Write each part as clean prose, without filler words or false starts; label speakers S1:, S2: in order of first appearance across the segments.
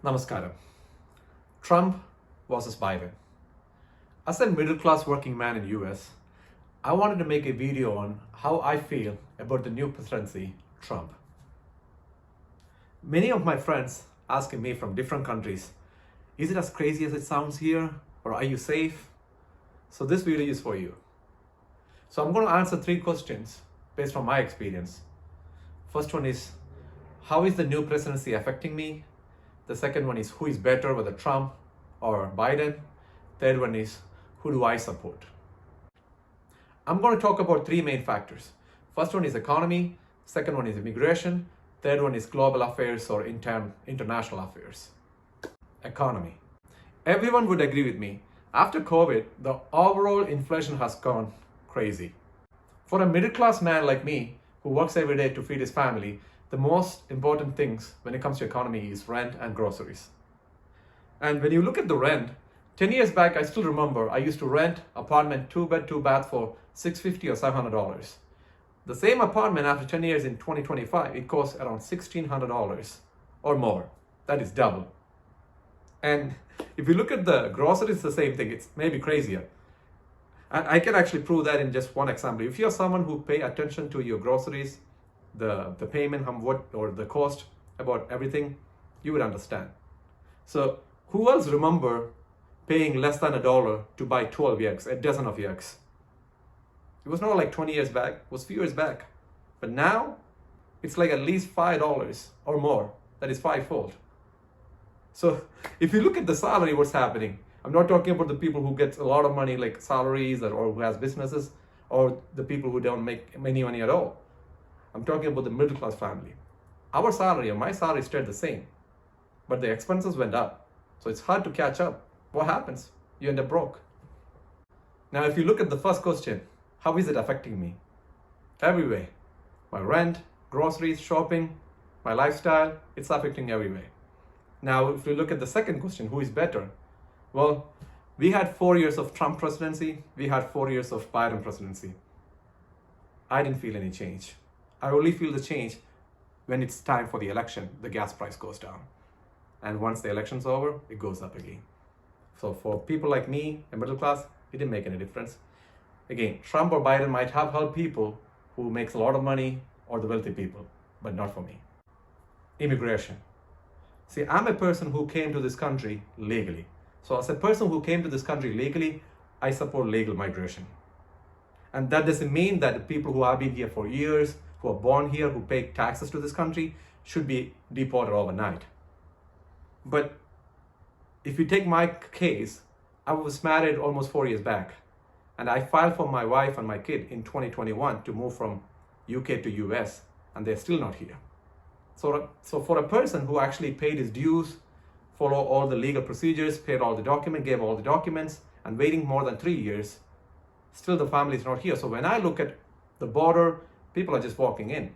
S1: Namaskaram. Trump versus Biden. As a middle-class working man in US, I wanted to make a video on how I feel about the new presidency, Trump. Many of my friends asking me from different countries, is it as crazy as it sounds here? Or are you safe? So this video is for you. So I'm going to answer 3 questions based on my experience. First one is, how is the new presidency affecting me? The second one is, who is better, whether Trump or Biden? Third one is, who do I support? I'm going to talk about 3 main factors. First one is economy, second one is immigration, third one is global affairs or international affairs. Economy. Everyone would agree with me. After COVID, the overall inflation has gone crazy. For a middle-class man like me, who works every day to feed his family, the most important things when it comes to economy is rent and groceries. And when you look at the rent, 10 years back, I still remember I used to rent apartment 2-bed, 2-bath for $650 or $700. The same apartment after 10 years in 2025, it costs around $1,600 or more. That is double. And if you look at the groceries, the same thing. It's maybe crazier. And I can actually prove that in just one example. If you're someone who pay attention to your groceries, the payment, or the cost about everything, you would understand. So who else remember paying less than $1 to buy 12 eggs, a dozen of eggs? It was not like 20 years back, it was few years back. But now it's like at least $5 or more. That is 5-fold. So if you look at the salary, what's happening? I'm not talking about the people who get a lot of money like salaries or who has businesses, or the people who don't make any money at all. I'm talking about the middle class family. Our salary or my salary stayed the same, but the expenses went up. So it's hard to catch up. What happens? You end up broke. Now, if you look at the first question, how is it affecting me? Every way. My rent, groceries, shopping, my lifestyle, it's affecting every way. Now, if you look at the second question, who is better? Well, we had 4 years of Trump presidency. We had 4 years of Biden presidency. I didn't feel any change. I only feel the change when it's time for the election, the gas price goes down. And once the election's over, it goes up again. So for people like me, a middle class, it didn't make any difference. Again, Trump or Biden might have helped people who makes a lot of money or the wealthy people, but not for me. Immigration. See, I'm a person who came to this country legally. So as a person who came to this country legally, I support legal migration. And that doesn't mean that the people who have been here for years, who are born here, who pay taxes to this country, should be deported overnight. But if you take my case, I was married almost 4 years back. And I filed for my wife and my kid in 2021 to move from UK to US, and they're still not here. So for a person who actually paid his dues, follow all the legal procedures, paid all the documents, gave all the documents, and waiting more than 3 years, still the family is not here. So when I look at the border, people are just walking in.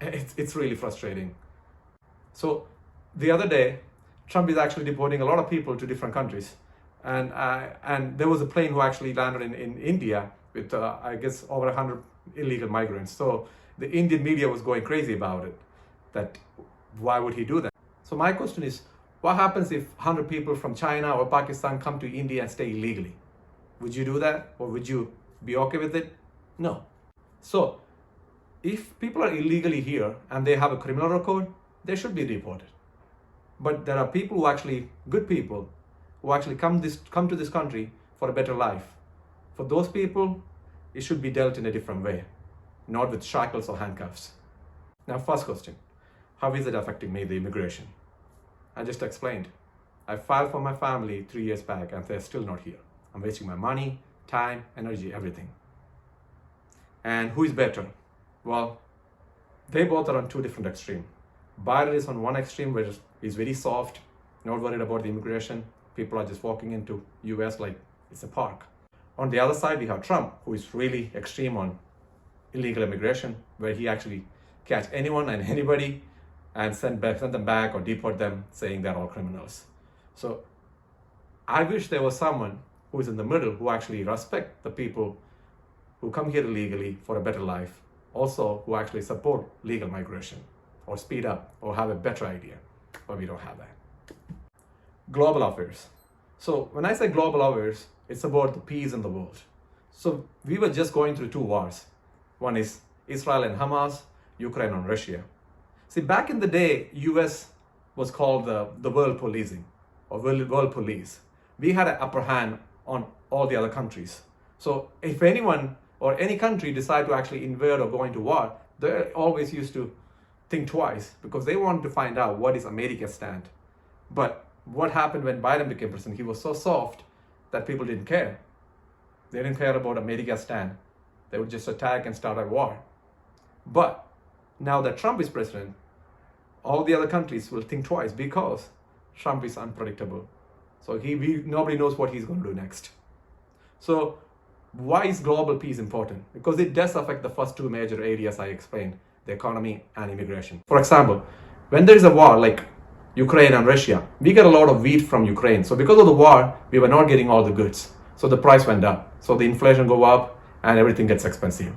S1: It's really frustrating. So the other day, Trump is actually deporting a lot of people to different countries. And there was a plane who actually landed in India with, I guess, over 100 illegal migrants. So the Indian media was going crazy about it, that why would he do that? So my question is, what happens if 100 people from China or Pakistan come to India and stay illegally? Would you do that? Or would you be okay with it? No. So if people are illegally here and they have a criminal record, they should be deported. But there are people who actually, good people, who actually come to this country for a better life. For those people, it should be dealt in a different way, not with shackles or handcuffs. Now, first question, how is it affecting me, the immigration? I just explained. I filed for my family 3 years back and they're still not here. I'm wasting my money, time, energy, everything. And who is better? Well, they both are on 2 different extremes. Biden is on one extreme where he's very soft, not worried about the immigration. People are just walking into US like it's a park. On the other side, we have Trump, who is really extreme on illegal immigration, where he actually catch anyone and anybody and send them back or deport them, saying they're all criminals. So I wish there was someone who is in the middle, who actually respect the people who come here illegally for a better life, also who actually support legal migration or speed up or have a better idea, but we don't have that. global affairs. So when I say global affairs, it's about the peace in the world. So we were just going through two wars. One is Israel and Hamas, Ukraine and Russia. See, back in the day, US was called the world policing or world police. We had an upper hand on all the other countries. So if anyone or any country decide to actually invade or go into war, they always used to think twice because they wanted to find out what is America's stand. But what happened when Biden became president? He was so soft that people didn't care. They didn't care about America's stand. They would just attack and start a war. But now that Trump is president, all the other countries will think twice because Trump is unpredictable. So nobody knows what he's going to do next. So why is global peace important? Because it does affect the first two major areas I explained, the economy and immigration. For example, when there is a war like Ukraine and Russia, we get a lot of wheat from Ukraine. So because of the war, we were not getting all the goods. So the price went up. So the inflation go up and everything gets expensive.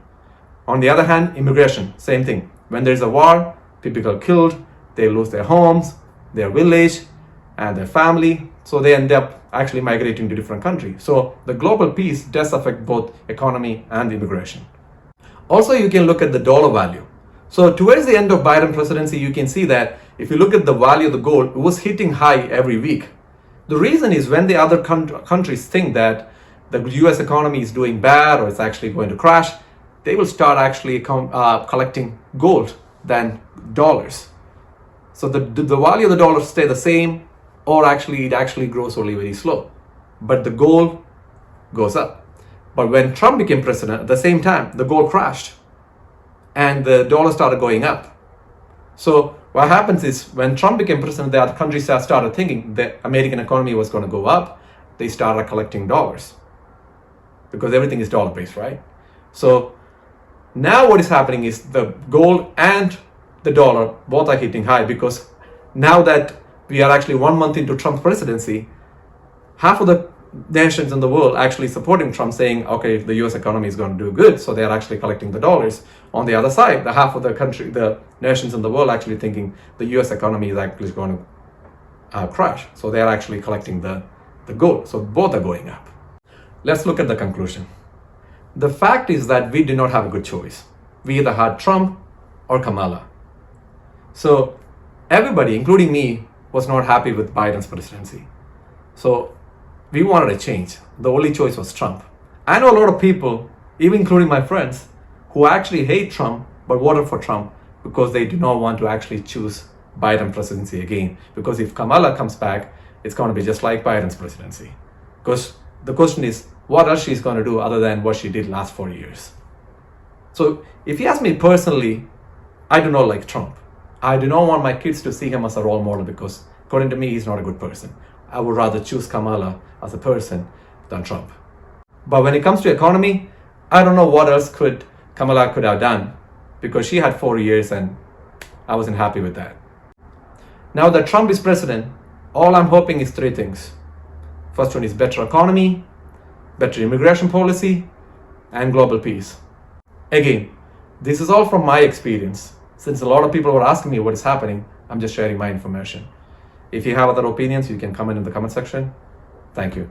S1: On the other hand, immigration, same thing. When there's a war, people are killed, they lose their homes, their village, and their family. So they end up actually migrating to different countries. So the global peace does affect both economy and immigration. Also, you can look at the dollar value. So towards the end of Biden presidency, you can see that if you look at the value of the gold, it was hitting high every week. The reason is when the other countries think that the US economy is doing bad or it's actually going to crash, they will start actually collecting gold than dollars. So the value of the dollar stay the same, or it actually grows only very slow. But the gold goes up. But when Trump became president, at the same time, the gold crashed and the dollar started going up. So what happens is when Trump became president, the other countries started thinking the American economy was going to go up. They started collecting dollars because everything is dollar based, right? So now what is happening is the gold and the dollar both are hitting high because now that we are actually 1 month into Trump's presidency, half of the nations in the world actually supporting Trump, saying, okay, the US economy is going to do good, so they are actually collecting the dollars. On the other side, the half of the nations in the world actually thinking the US economy is actually going to crash, so they are actually collecting the gold. So both are going up. Let's look at the conclusion. The fact is that we did not have a good choice. We either had Trump or Kamala. So everybody, including me, was not happy with Biden's presidency. So we wanted a change. The only choice was Trump. I know a lot of people, even including my friends, who actually hate Trump but voted for Trump because they do not want to actually choose Biden presidency again. Because if Kamala comes back, it's going to be just like Biden's presidency. Because the question is, what else she's going to do other than what she did last 4 years? So if you ask me personally, I do not like Trump. I do not want my kids to see him as a role model because according to me, he's not a good person. I would rather choose Kamala as a person than Trump. But when it comes to economy, I don't know what else Kamala could have done because she had 4 years and I wasn't happy with that. Now that Trump is president, all I'm hoping is three things. First one is better economy, better immigration policy, and global peace. Again, this is all from my experience. Since a lot of people were asking me what is happening, I'm just sharing my information. If you have other opinions, you can comment in the comment section. Thank you.